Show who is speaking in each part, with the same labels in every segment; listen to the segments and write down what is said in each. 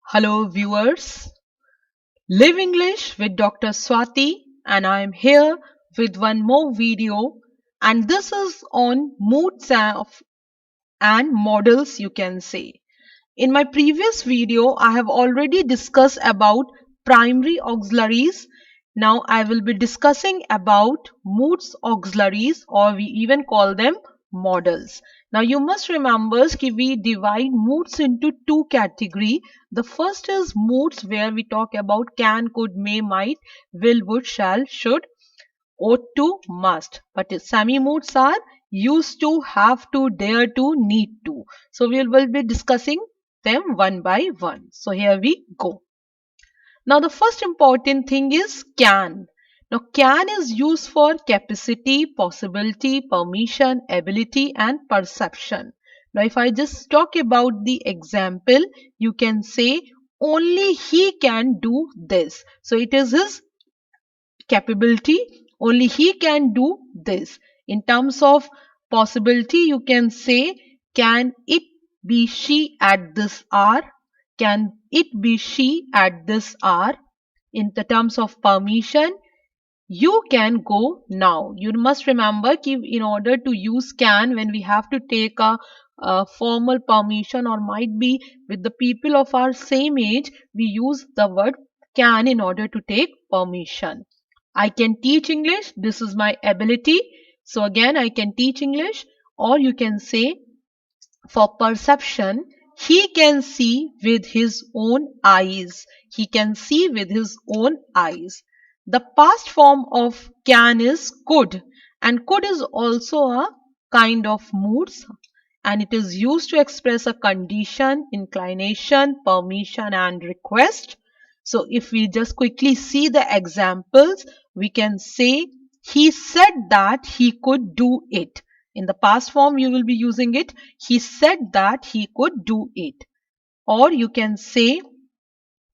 Speaker 1: Hello viewers, Live English with Dr. Swati and I am here with one more video and this is on moods and models you can say. In my previous video I have already discussed about primary auxiliaries. Now I will be discussing about moods auxiliaries or we even call them models. Now you must remember that we divide moods into two categories. The first is moods where we talk about can, could, may, might, will, would, shall, should, ought to, must. But semi moods are used to, have to, dare to, need to. So we will be discussing them one by one. So here we go. Now the first important thing is can. Now can is used for capacity, possibility, permission, ability and perception. Now if I just talk about the example, you can say only he can do this. So it is his capability, only he can do this. In terms of possibility, you can say can it be she at this hour, can it be she at this hour. In the terms of permission, you can go now. You must remember कि in order to use can, when we have to take a formal permission or might be with the people of our same age, we use the word can in order to take permission. I can teach English. This is my ability. So again, I can teach English. Or you can say for perception, he can see with his own eyes. He can see with his own eyes. The past form of can is could, and could is also a kind of moods and it is used to express a condition, inclination, permission and request. So if we just quickly see the examples, we can say he said that he could do it. In the past form, you will be using it. He said that he could do it. Or you can say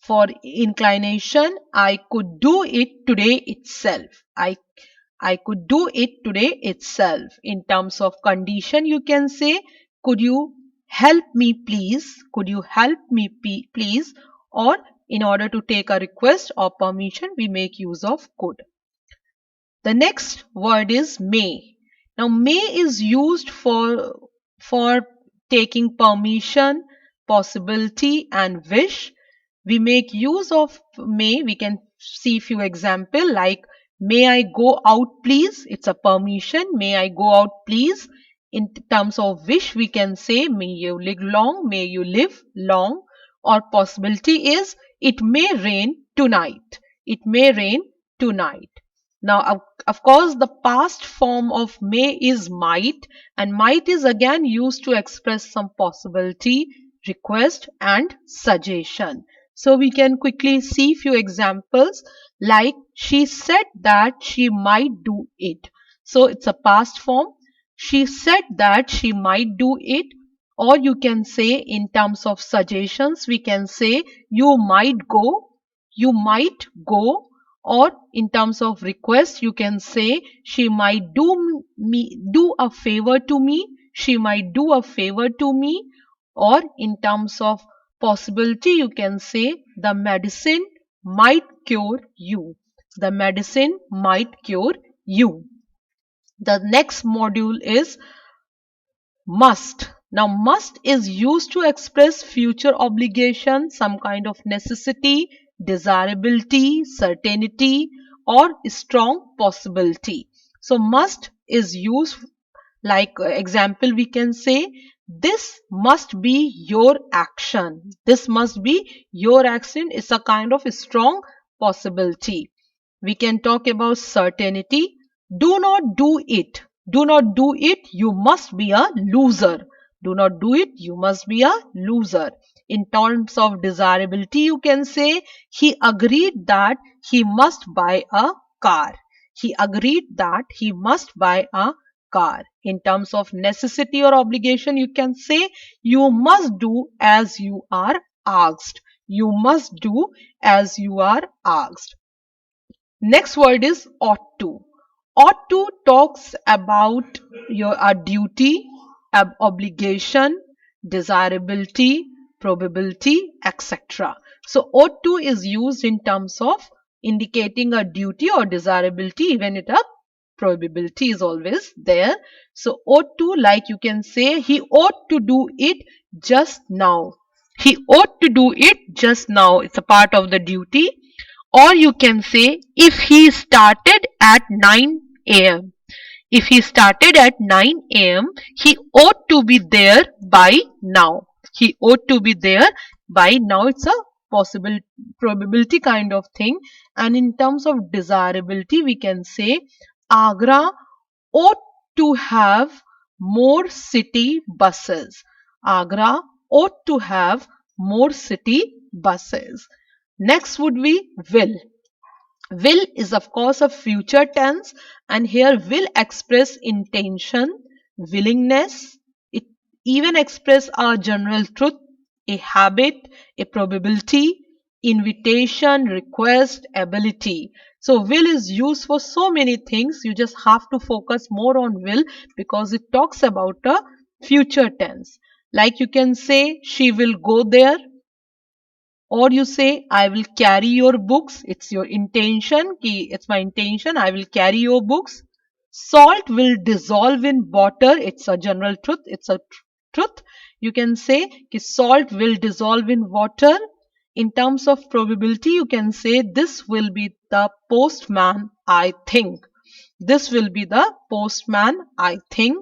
Speaker 1: for inclination, I could do it today itself. I could do it today itself. In terms of condition, you can say, could you help me please? Could you help me please? Or in order to take a request or permission, we make use of could. The next word is may. Now may is used for taking permission, possibility and wish. We make use of may. We can see few example like may I go out please. It's a permission. May I go out please. In terms of wish, we can say may you live long, may you live long. Or possibility is it may rain tonight. It may rain tonight. Now, of course, the past form of may is might, and might is again used to express some possibility, request, and suggestion. So we can quickly see few examples like she said that she might do it. So it's a past form. She said that she might do it. Or you can say in terms of suggestions, we can say you might go, or in terms of request you can say she might do a favor to me, she might do a favor to me. Or in terms of possibility you can say the medicine might cure you, the medicine might cure you. The next module is must. Now must is used to express future obligation, some kind of necessity, desirability, certainty or strong possibility. So must is used like example we can say this must be your action. This must be your action is a kind of strong possibility. We can talk about certainty. Do not do it. Do not do it. You must be a loser. Do not do it. You must be a loser. In terms of desirability, you can say he agreed that he must buy a car. He agreed that he must buy a car. In terms of necessity or obligation, you can say you must do as you are asked. You must do as you are asked. Next word is ought to. Ought to talks about your duty, obligation, desirability, probability, etc. So ought to is used in terms of indicating a duty or desirability, even if a probability is always there. So ought to, like you can say, he ought to do it just now. He ought to do it just now. It's a part of the duty. Or you can say, if he started at 9 a.m. If he started at 9 a.m., he ought to be there by now. He ought to be there by now. It's a possible probability kind of thing. And in terms of desirability, we can say Agra ought to have more city buses. Agra ought to have more city buses. Next would be will. Will is of course a future tense, and here will express intention, willingness. It even express a general truth, a habit, a probability, invitation, request, ability. So will is used for so many things. You just have to focus more on will because it talks about a future tense. Like you can say she will go there, or you say I will carry your books. It's your intention ki it's my intention I will carry your books. Salt will dissolve in water. It's a general truth. It's a truth. You can say ki salt will dissolve in water. In terms of probability, you can say this will be the postman, I think. This will be the postman, I think.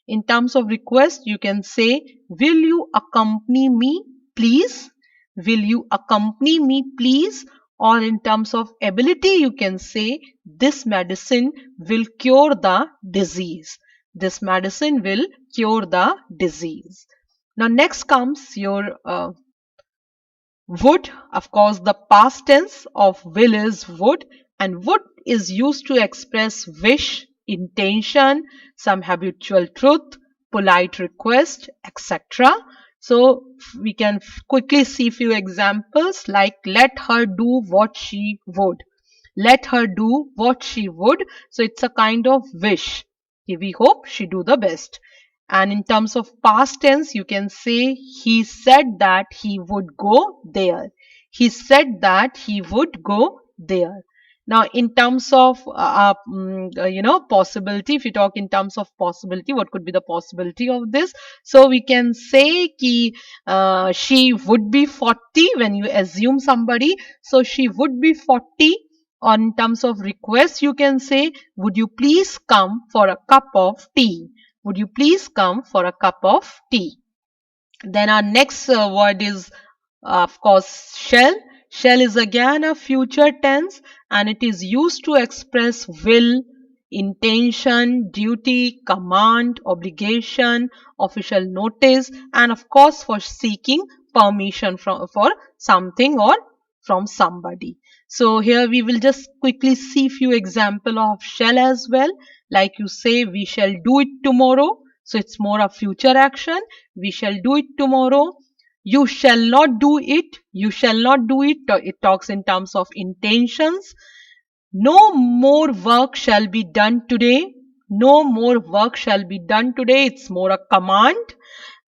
Speaker 1: In terms of request, you can say, will you accompany me, please? Will you accompany me, please? Or in terms of ability, you can say, this medicine will cure the disease. This medicine will cure the disease. Now, next comes your would. Of course, the past tense of will is would, and would is used to express wish, intention, some habitual truth, polite request, etc. So we can quickly see few examples like let her do what she would. Let her do what she would. So it's a kind of wish. We hope she do the best. And in terms of past tense, you can say he said that he would go there. He said that he would go there. Now, in terms of possibility, if you talk in terms of possibility, what could be the possibility of this? So we can say ki she would be 40 when you assume somebody. So she would be 40. On terms of request, you can say, would you please come for a cup of tea? Would you please come for a cup of tea? Then our next word is, of course, shall. Shall is again a future tense, and it is used to express will, intention, duty, command, obligation, official notice, and of course for seeking permission for something or from somebody. So here we will just quickly see few example of shall as well. Like you say, we shall do it tomorrow. So it's more a future action. We shall do it tomorrow. You shall not do it. You shall not do it. It talks in terms of intentions. No more work shall be done today. No more work shall be done today. It's more a command.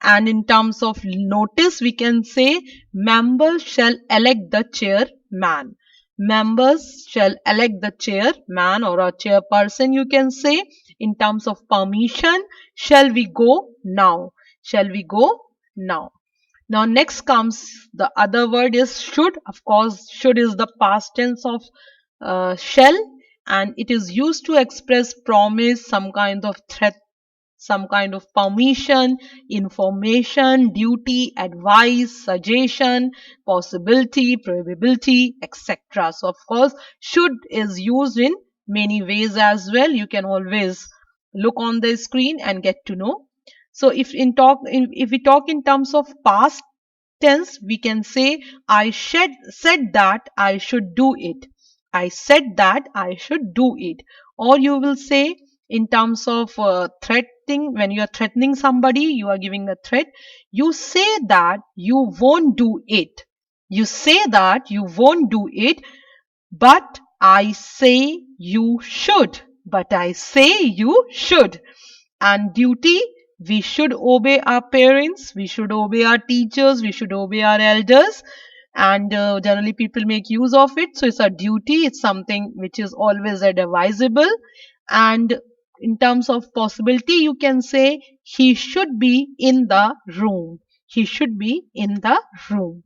Speaker 1: And in terms of notice, we can say members shall elect the chairman. Members shall elect the chairman or a chairperson, you can say. In terms of permission, shall we go now? Shall we go now? Now next comes the other word is should. Of course, should is the past tense of shall, and it is used to express promise, some kind of threat, some kind of permission, information, duty, advice, suggestion, possibility, probability, etc. So of course, should is used in many ways as well. You can always look on the screen and get to know. So if we talk in terms of past tense, we can say said that I should do it. I said that I should do it. Or you will say in terms of threatening, when you are threatening somebody, you are giving a threat. You say that you won't do it. You say that you won't do it, but I say you should. But I say you should. And duty, We should obey our parents, we should obey our teachers, we should obey our elders, and generally people make use of it. So it's a duty, it's something which is always advisable. And in terms of possibility, you can say he should be in the room. He should be in the room.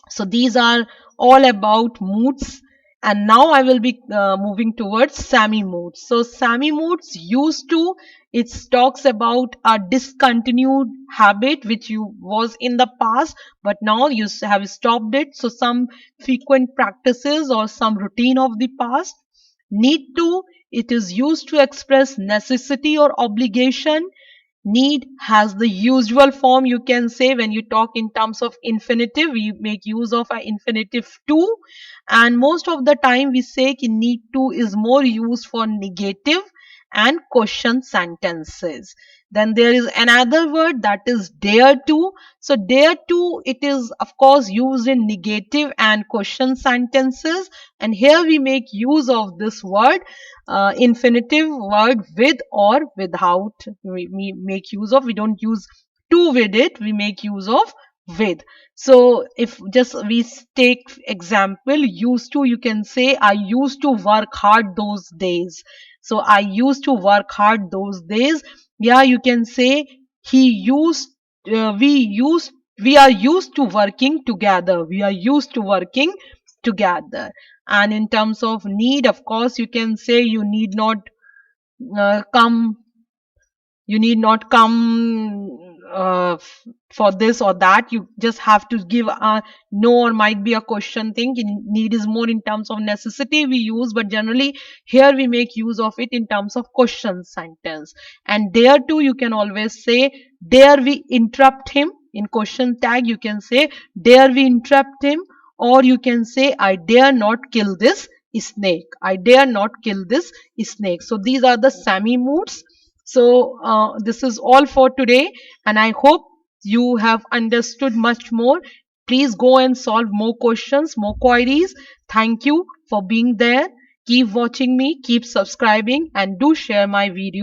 Speaker 1: So these are all about moods. And now I will be moving towards Sami moods. So Sami moods used to, it talks about a discontinued habit which you was in the past, but now you have stopped it. So some frequent practices or some routine of the past. Need to, it is used to express necessity or obligation. Need has the usual form, you can say. When you talk in terms of infinitive, we make use of an infinitive to, and most of the time we say ki need to is more used for negative and question sentences. Then there is another word, that is dare to. So dare to, it is of course used in negative and question sentences, and here we make use of this word, infinitive word, with or without. We make use of, we don't use to with it, we make use of with. So if just we take example used to, you can say I used to work hard those days. So I used to work hard those days. Yeah, you can say he used, we are used to working together, we are used to working together. And in terms of need, of course, you can say you need not come, you need not come for this or that. You just have to give a no or might be a question thing. Need is more in terms of necessity we use, but generally here we make use of it in terms of question sentence. And dare to, you can always say dare we interrupt him. In question tag you can say dare we interrupt him, or you can say I dare not kill this snake, I dare not kill this snake. So these are the Sami moods. So this is all for today, and I hope you have understood much more. Please go and solve more questions, more queries. Thank you for being there. Keep watching me, keep subscribing, and do share my video.